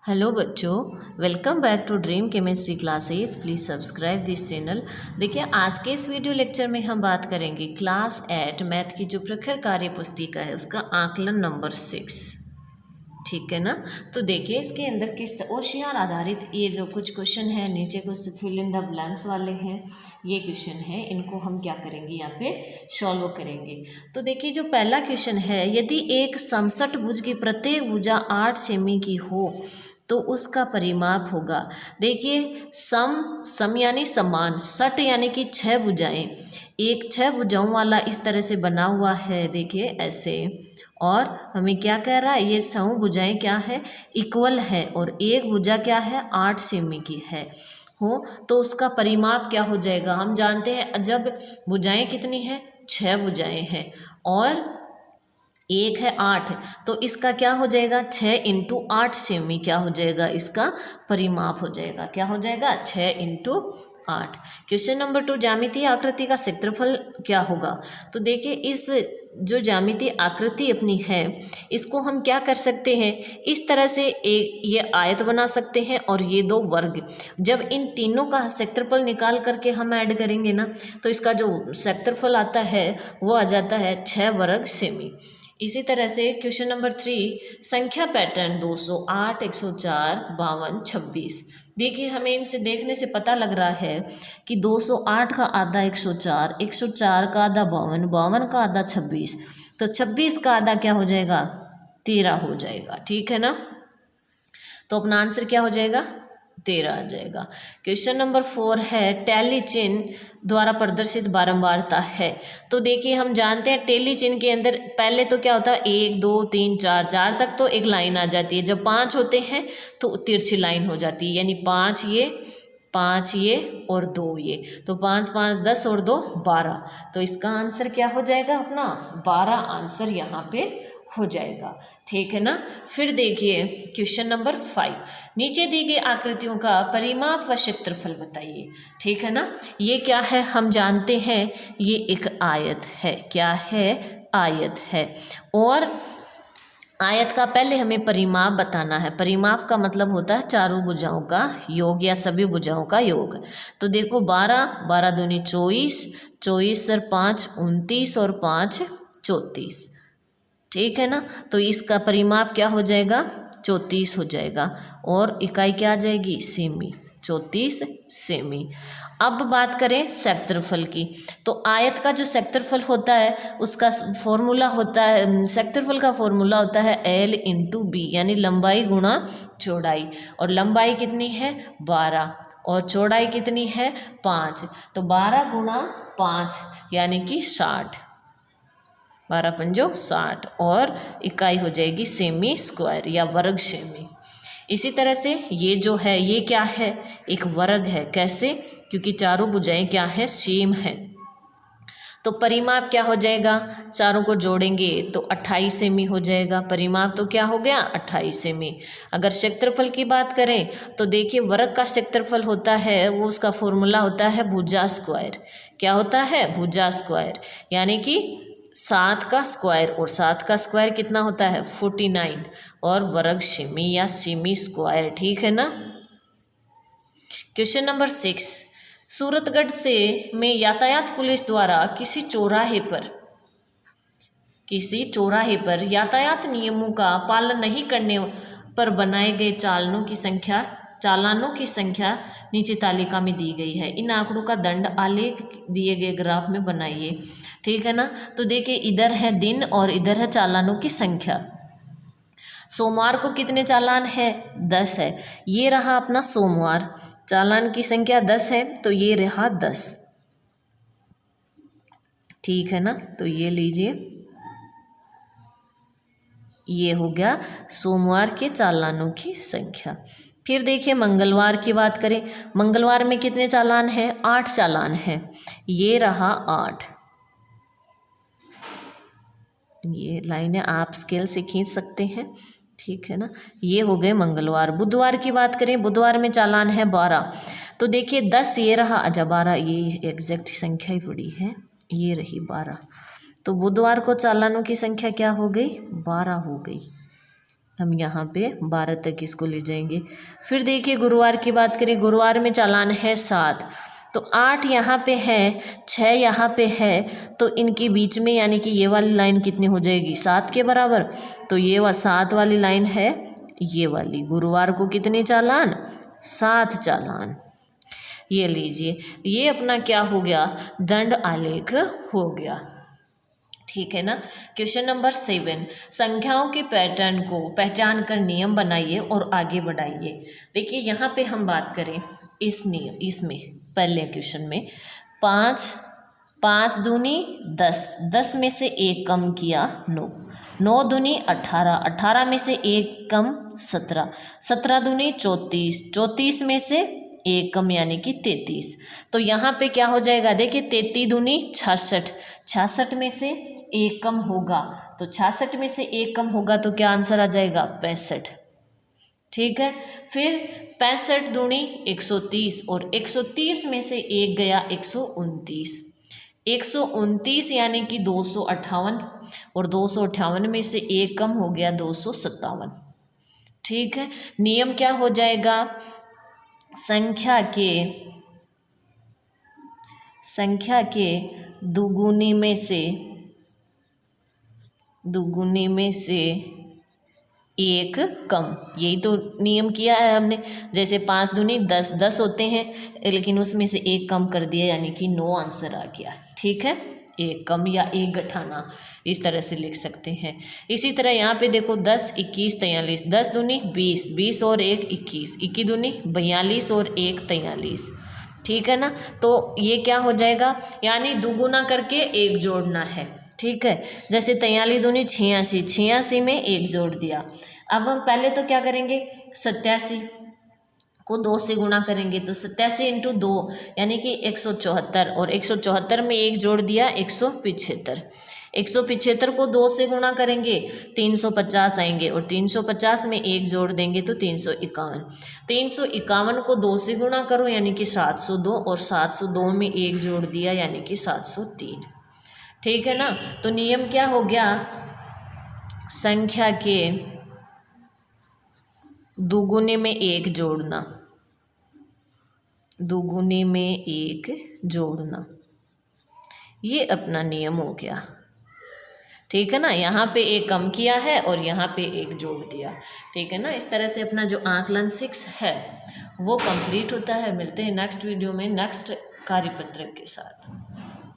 Hello बच्चों, welcome back to dream chemistry classes. Please subscribe this channel. देखिए, आज के इस वीडियो लेक्चर में हम बात करेंगे क्लास 8 मैथ की जो प्रखर कार्य पुस्तिका है उसका आकलन नंबर 6। ठीक है ना। तो देखिए, इसके अंदर किस ओशियार आधारित ये जो कुछ क्वेश्चन है, नीचे कुछ फिल इन द ब्लैंक्स वाले हैं, ये क्वेश्चन है, इनको हम क्या करेंगे, यहाँ पे सॉल्व करेंगे। तो देखिए, जो पहला क्वेश्चन है, यदि एक समसठ भुज की प्रत्येक भुजा 8 सेमी की हो तो उसका परिमाप होगा। देखिए, सम यानी समान, सठ यानी कि 6 भुजाएं, एक 6 भुजाओं वाला इस तरह से बना हुआ है। देखिए ऐसे, और हमें क्या कह रहा है, ये 6 भुजाएं क्या है, इक्वल है, और एक भुजा क्या है, 8 सेमी की है हो तो उसका परिमाप क्या हो जाएगा। हम जानते हैं जब भुजाएं कितनी है, 6 भुजाएं हैं और एक है 8, तो इसका क्या हो जाएगा, 6 इंटू 8 सेमी क्या हो जाएगा, इसका परिमाप हो जाएगा। क्या हो जाएगा, 6 इंटू 8। क्वेश्चन नंबर 2, ज्यामितीय आकृति का क्षेत्रफल क्या होगा। तो देखिए, इस जो ज्यामितीय आकृति अपनी है, इसको हम क्या कर सकते हैं, इस तरह से एक ये आयत बना सकते हैं और ये दो वर्ग। जब इन तीनों का क्षेत्रफल निकाल करके हम ऐड करेंगे ना, तो इसका जो क्षेत्रफल आता है वो आ जाता है 6 वर्ग सेमी। इसी तरह से क्वेश्चन नंबर 3, संख्या पैटर्न 208, 104, 52, 26। देखिए, हमें इनसे देखने से पता लग रहा है कि 208 का आधा 104, 104 का आधा 52, 52 का आधा 26, तो 26 का आधा क्या हो जाएगा, 13 हो जाएगा। ठीक है ना। तो अपना आंसर क्या हो जाएगा, 13 आ जाएगा। क्वेश्चन नंबर 4 है, टैली चिन्ह द्वारा प्रदर्शित बारंबारता है। तो देखिए, हम जानते हैं टेली चिन्ह के अंदर पहले तो क्या होता है, 1 2 3 4, 4 तक तो एक लाइन आ जाती है। जब 5 होते हैं तो तिरछी लाइन हो जाती है, यानी 5 ये और 2 ये, तो 5 5 10 और 2 12। तो इसका आंसर क्या हो जाएगा, अपना 12 आंसर यहाँ पे हो जाएगा। ठीक है ना। फिर देखिए क्वेश्चन नंबर 5, नीचे दी गई आकृतियों का परिमाप व क्षेत्रफल बताइए। ठीक है ना। ये क्या है, हम जानते हैं ये एक आयत है। क्या है, आयत है, और आयत का पहले हमें परिमाप बताना है। परिमाप का मतलब होता है चारों भुजाओं का योग या सभी भुजाओं का योग। तो देखो, 12 12 दूनी 24, 24 सर 5 29 और 5 34। ठीक है ना। तो इसका परिमाप क्या हो जाएगा, 34 हो जाएगा, और इकाई क्या आ जाएगी, सेमी, 34 सेमी। अब बात करें क्षेत्रफल की, तो आयत का जो क्षेत्रफल होता है उसका फॉर्मूला होता है, क्षेत्रफल का फॉर्मूला होता है L इंटू बी, यानी लंबाई गुणा चौड़ाई। और लंबाई कितनी है, 12, और चौड़ाई कितनी है, 5। तो 12 गुणा 5 यानी कि 60, 12 पंजो 60, और इकाई हो जाएगी सेमी स्क्वायर या वर्ग सेमी। इसी तरह से ये जो है, ये क्या है, एक वर्ग है। कैसे, क्योंकि चारों भुजाएं क्या है, सेम है। तो परिमाप क्या हो जाएगा, चारों को जोड़ेंगे तो 28 सेमी हो जाएगा। परिमाप तो क्या हो गया, 28 सेमी। अगर क्षेत्रफल की बात करें तो देखिए, वर्ग का क्षेत्रफल होता है वो, उसका फॉर्मूला होता है भुजा स्क्वायर। क्या होता है, भुजा स्क्वायर, यानी कि 7 का स्क्वायर, और 7 का स्क्वायर कितना होता है, 49, और वर्ग सेमी या सेमी स्क्वायर। ठीक है ना। क्वेश्चन नंबर 6, सूरतगढ़ से में यातायात पुलिस द्वारा किसी चौराहे पर यातायात नियमों का पालन नहीं करने पर बनाए गए चालानों की संख्या नीचे तालिका में दी गई है। इन आंकड़ों का दंड आलेख दिए गए ग्राफ में बनाइए। ठीक है ना। तो देखिए, इधर है दिन और इधर है चालानों की संख्या। सोमवार को कितने चालान है, 10 है। ये रहा अपना सोमवार, चालान की संख्या 10 है, तो ये रहा 10। ठीक है ना। तो ये लीजिए, ये हो गया सोमवार के चालानों की संख्या। फिर देखिए, मंगलवार की बात करें, मंगलवार में कितने चालान हैं, 8 चालान हैं। ये रहा 8, ये लाइनें आप स्केल से खींच सकते हैं। ठीक है ना। ये हो गए मंगलवार। बुधवार की बात करें, बुधवार में चालान है 12। तो देखिए, 10 ये रहा, अच्छा 12 ये एग्जैक्ट संख्या ही पड़ी है, ये रही 12। तो बुधवार को चालानों की संख्या क्या हो गई, 12 हो गई। हम यहाँ पे 12 तक इसको ले जाएंगे। फिर देखिए गुरुवार की बात करें, गुरुवार में चालान है 7, तो 8 यहाँ पे है, 6 यहाँ पे है, तो इनके बीच में यानी कि ये वाली लाइन कितनी हो जाएगी 7 के बराबर। तो ये 7 वाली लाइन है ये वाली। गुरुवार को कितने चालान 7 चालान। ये लीजिए, ये अपना क्या हो गया दंड आलेख हो गया। ठीक है ना। क्वेश्चन नंबर 7, संख्याओं के पैटर्न को पहचान कर नियम बनाइए और आगे बढ़ाइए। देखिए यहाँ पे हम बात करें इस नियम, इसमें पहले क्वेश्चन में 5 दूनी 10, 10 में से 1 कम किया 9, 9 दूनी 18, 18 में से 1 कम 17, 17 दूनी 34, 34 में से 1 कम यानी कि 33। तो यहाँ पे क्या हो जाएगा, देखिए 33 दूनी 66, 66 में से 1 कम होगा, तो 66 में से 1 कम होगा तो क्या आंसर आ जाएगा 65। ठीक है। फिर 65 दूनी 130 और 130 में से 1 गया 129, 129 यानी कि 258 और 258 में से 1 कम हो गया 257। ठीक है। नियम क्या हो जाएगा, संख्या के दुगुनी में से 1 कम, यही तो नियम किया है हमने। जैसे 5 दूनी 10, 10 होते हैं लेकिन उसमें से 1 कम कर दिया यानी कि 9 आंसर आ गया। ठीक है, 1 कम या 1 घटाना इस तरह से लिख सकते हैं। इसी तरह यहाँ पे देखो 10, 21, 43, 10 दूनी 20, 20 और 1 21, 21 दूनी 42 और 1 43। ठीक है ना। तो ये क्या हो जाएगा, यानी दुगुना करके 1 जोड़ना है। ठीक है। जैसे 43 दूनी 86, 86 में 1 जोड़ दिया। अब हम पहले तो क्या करेंगे, 87 को 2 से गुणा करेंगे, तो 87 इंटू 2 यानी कि 174, और 174 में 1 जोड़ दिया 175, 175 को 2 से गुणा करेंगे 350 आएंगे, और 350 में 1 जोड़ देंगे तो 351, 351 को 2 से गुणा करो यानी कि 702, और 702 में 1 जोड़ दिया यानी कि 703। ठीक है ना। तो नियम क्या हो गया, संख्या के दुगुने में 1 जोड़ना, दुगुने में 1 जोड़ना, ये अपना नियम हो गया। ठीक है ना। यहाँ पे 1 कम किया है और यहाँ पे 1 जोड़ दिया। ठीक है ना। इस तरह से अपना जो आकलन 6 है वो कंप्लीट होता है। मिलते हैं नेक्स्ट वीडियो में नेक्स्ट कार्यपत्रक के साथ।